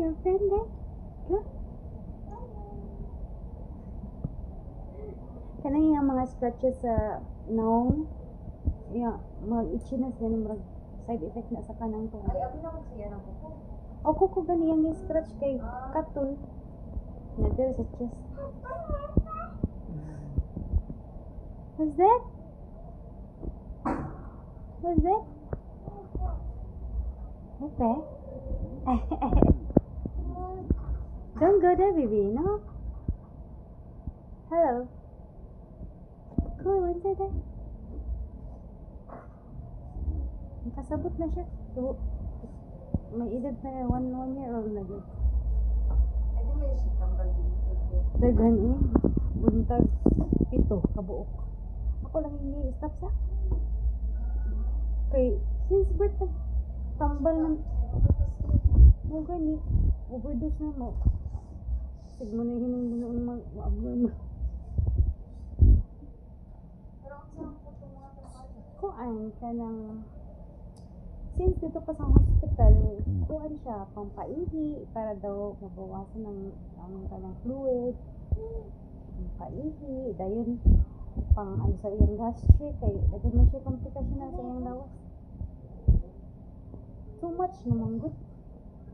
your friend there? Look. Kanang yung mga scratches sa naong. Yeah, mag-itchiness yan yung side effect na sa kanang to. Ay, ako na magsiya ng kuko. O kuko gani yung scratch kay katul. Na there sa chest. What's that? What's that? Okay. Don't go there, baby. No. Hello. Cool, what's that? Nakasabot na siya. So, may edad na 1 year old na yun. Ay, di may siya tambal din. Dagan eh. Buntag 7 kabuok. Ako lang hindi stop sa. Kay, since birth tambal na. Mo gani. Overdose na mo. Sig mo na hinong mag-abnormal. Pero ang sarang po itong mga trabaho. Kuan ka ng since dito pa sa hospital, kuan siya pampaihi para daw mabawasan ang kanang fluid. Pampaihi, dayon pang ano sa iyang gastric kay daghan man siya komplikasyon na sa iyang lawas. Too much naman good.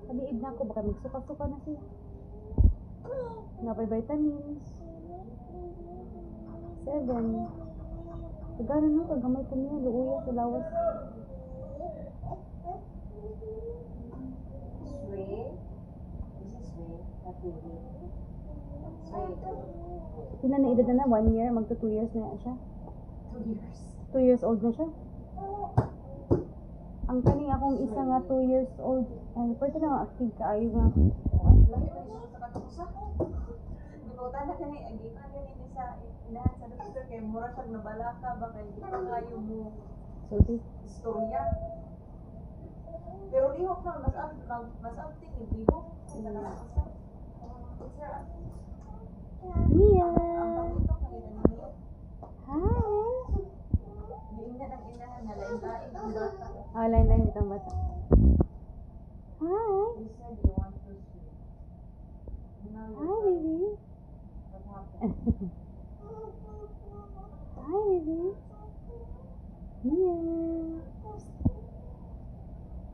Sabiid na ako baka magsuka-suka na siya. Napay vitamins. 7. Tagaran mo, kagamay ko niya, luuya sa lawas. Sway. This is sway. Not really. Sway. Pila na edad na 1 year, magto 2 years na siya. 2 years. 2 years old na siya. Ang kaning akong isa nga 2 years old, ay pwede na active ka ayo nga. Lahi man siya sa katusa. Di ba tanda ka ni agikan ni sa inahan sa doktor kay mura siyang nabalaka ba kay di pa kayo mo Sulti. istorya. Pero lihok na mas upting ni lihok. Sila na sa. Sir, Mia! ang pangito kay niyo. Hi! Giingnan ang inahan na lain-lain ang bata. Oh, lain-lain itong bata. Hi! He said you want to sleep. Now Hi, you're baby! what happened? Hi, baby! Mia!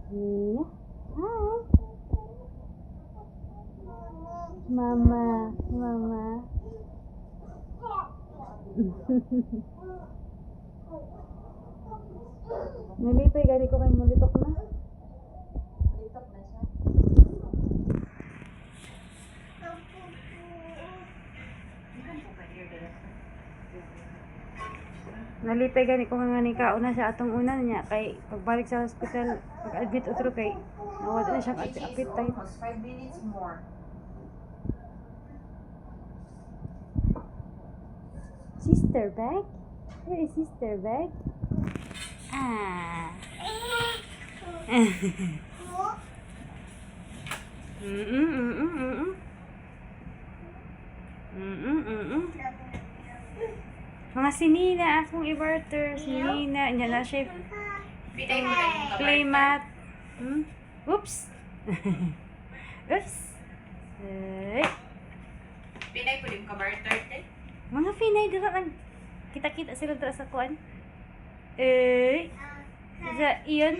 Mia! Hi! Mama! Mama! Nalipay gani ko kay mulitok na. Litok na siya. Nalipay gani ko nga ni kauna sa atong una niya kay pagbalik sa hospital pag-admit utro kay nawala na siyang appetite. Almost 5 minutes more. Sister bag? Where is sister bag? Ah. Mga sinina akong i-barter. Sinina. Yan na siya. Playmat. Oops. Oops. Ay. Pinay po yung kabarter te. Mga Pinay dito lang. Kita-kita sila dito sa kuan. Eh. Sa iyon.